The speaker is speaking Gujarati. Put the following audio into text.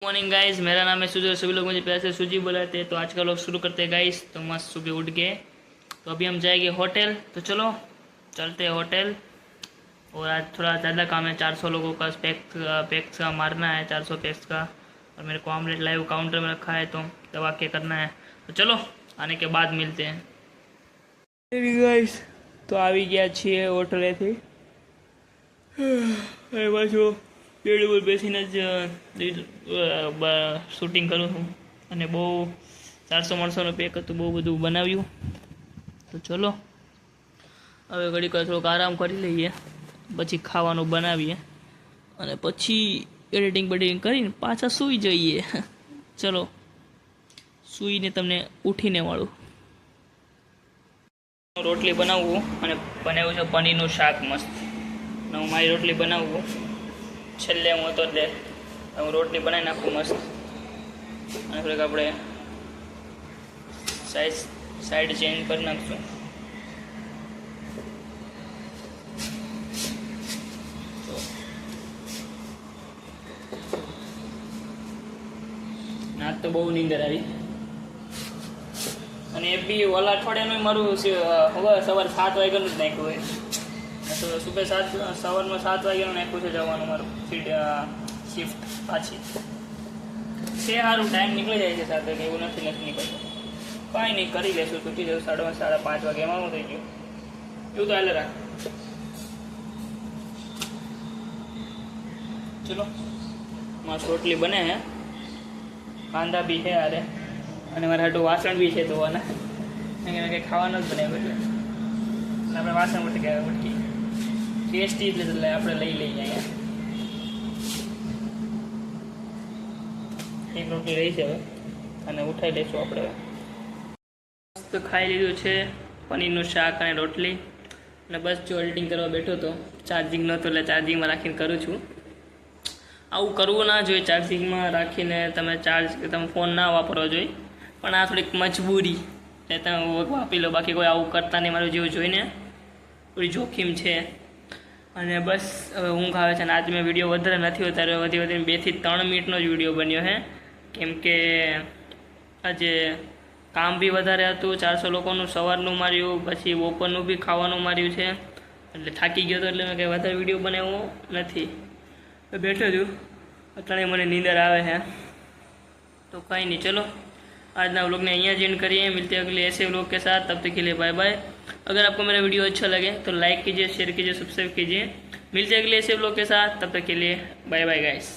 मॉर्निंग गाइस, मेरा नाम है सुजय। सभी लोग मुझे प्यार से सूजी बुलाते हैं। तो आज का लोग शुरू करते हैं गाइस। तो मस्त सुबह उठ के तो अभी हम जाएंगे होटल। तो चलो चलते हैं होटल। और आज थोड़ा ज़्यादा काम है, 400 लोगों का पैक्स का मारना है, 400 पैक्स का। और मेरे को ऑमलेट लाइव काउंटर में रखा है तो दबा के करना है। तो चलो आने के बाद मिलते हैं गाइस। तो આવી ગયા છીએ હોટલેથી। એ પાછું બેડ ઉપર બેસીને જ શૂટિંગ કરું છું અને બહુ 400 માણસોનું પેક હતું, બહુ બધું બનાવ્યું। તો ચલો હવે ઘડીક થોડોક આરામ કરી લઈએ, પછી ખાવાનું બનાવીએ અને પછી એડિટિંગ બેડિટિંગ કરીને પાછા સૂઈ જઈએ। ચલો સૂઈને તમને ઉઠીને મળું। રોટલી બનાવવું અને બનાવ્યું છે પનીરનું શાક મસ્ત। હું મારી રોટલી બનાવું છેલ્લે હું હતો એટલે હું રોટલી બનાવી નાખું મસ્ત। અને થોડીક આપણે સાઈડ ચેન્જ કરી નાખશું। ના તો બહુ નીંદર આવી। અને એ બી ઓલા અઠવાડિયાનું મારું સવારે 7 વાગ્યાનું જ નાખ્યું હોય। તો સુબહ સવારમાં 7 વાગ્યાનું નાખ્યું છે જવાનું મારું શિફ્ટ પાછી છે। સારું ટાઈમ નીકળી જાય છે 7 વાગે, એવું નથી નીકળતું। કાંઈ નહીં, કરી લેશું, છૂટી જવું 5:30 વાગે એમાં હું થઈ ગયું એવું તો હાલે રાખ। ચલો મસ્ત રોટલી બને હે, કાંદા બી છે અરે, અને મારા હાટું વાસણ બી છે ધોવાના। કંઈ ખાવાનું જ બનાવ્યું એટલે આપણે વાસણ પરથી ગયા ભટકી ટેસ્ટી એટલે આપણે લઈ લઈએ। અહીંયા એક રોટલી રહી છે હવે અને ઉઠાઈ લઈશું આપણે। મસ્ત ખાઈ લીધું છે પનીરનું શાક અને રોટલી। અને બસ જો એડિટિંગ કરવા બેઠો તો ચાર્જિંગ નહોતું એટલે ચાર્જિંગમાં રાખીને કરું છું। આવું કરવું ના જોઈએ, ચાર્જિંગમાં રાખીને તમે ફોન ના વાપરવો જોઈએ, પણ આ થોડીક મજબૂરી એટલે તમે વાપરી લો, બાકી કોઈ આવું કરતા નહીં મારું જેવું જોઈને। થોડી જોખીમ છે અને બસ હવે ઊંઘ આવે છે। અને આજ મેં વિડીયો વધારે નથી ઉતાર્યો, વધીને 2 થી 3 મિનિટનો જ વિડીયો બન્યો છે, કેમ કે આજે કામ બી વધારે હતું। 400 લોકોનું સવારનું માર્યું, પછી બપોરનું બી ખાવાનું માર્યું છે, એટલે થાકી ગયો હતો એટલે મેં કંઈ વધારે વિડીયો બનાવ્યો નથી। બેઠો છું અત્યારે મને નીંદર આવે છે। तो कहीं नहीं, चलो आज ना व्लॉग ने यहाँ एंड करिए। मिलते हैं अगले ऐसे व्लॉग के साथ, तब तक के लिए बाय बाय। अगर आपको मेरा वीडियो अच्छा लगे तो लाइक कीजिए, शेयर कीजिए, सब्सक्राइब कीजिए। मिलते हैं अगले ऐसे व्लॉग के साथ, तब तक के लिए बाय बाय गाइस।